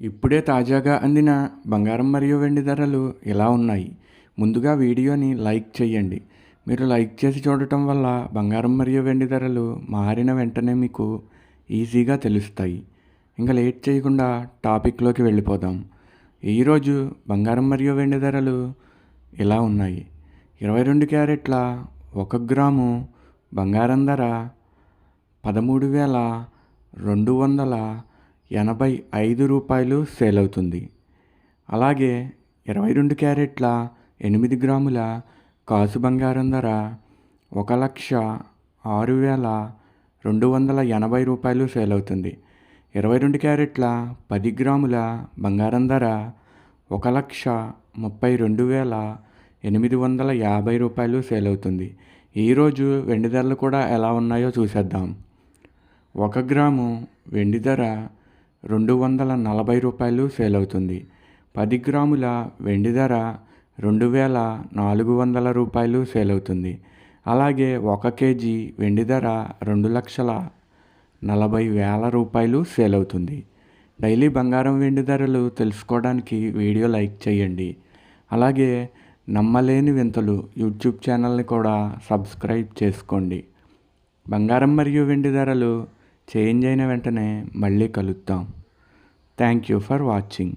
ఇప్పుడే తాజాగా అందిన బంగారం మరియు వెండి ధరలు ఎలా ఉన్నాయి? ముందుగా వీడియోని లైక్ చేయండి. మీరు లైక్ చేసి చూడటం వల్ల బంగారం మరియు వెండి ధరలు మారిన వెంటనే మీకు ఈజీగా తెలుస్తాయి. ఇంకా లేట్ చేయకుండా టాపిక్లోకి వెళ్ళిపోదాం. ఈరోజు బంగారం మరియు వెండి ధరలు ఎలా ఉన్నాయి? 22 క్యారెట్ల 1 గ్రాము బంగారం ధర 13,285 రూపాయలు సేల్ అవుతుంది. అలాగే 22 క్యారెట్ల 8 గ్రాముల కాసు బంగారం ధర 1,06,280 రూపాయలు సేల్ అవుతుంది. 22 క్యారెట్ల 10 గ్రాముల బంగారం ధర 1,32,850 రూపాయలు సేల్ అవుతుంది. ఈరోజు వెండి ధరలు కూడా ఎలా ఉన్నాయో చూసేద్దాం. 1 గ్రాము వెండి ధర 240 రూపాయలు సేల్ అవుతుంది. 10 గ్రాముల వెండి ధర 2,400 రూపాయలు సేల్ అవుతుంది. అలాగే 1 కేజీ వెండి ధర 2,40,000 రూపాయలు సేల్ అవుతుంది. డైలీ బంగారం వెండి ధరలు తెలుసుకోవడానికి వీడియో లైక్ చేయండి. అలాగే నమ్మలేని వింతలు యూట్యూబ్ ఛానల్ని కూడా సబ్స్క్రైబ్ చేసుకోండి. బంగారం మరియు వెండి ధరలు చేంజ్ అయిన వెంటనే మళ్ళీ కలుద్దాం. Thank you for watching.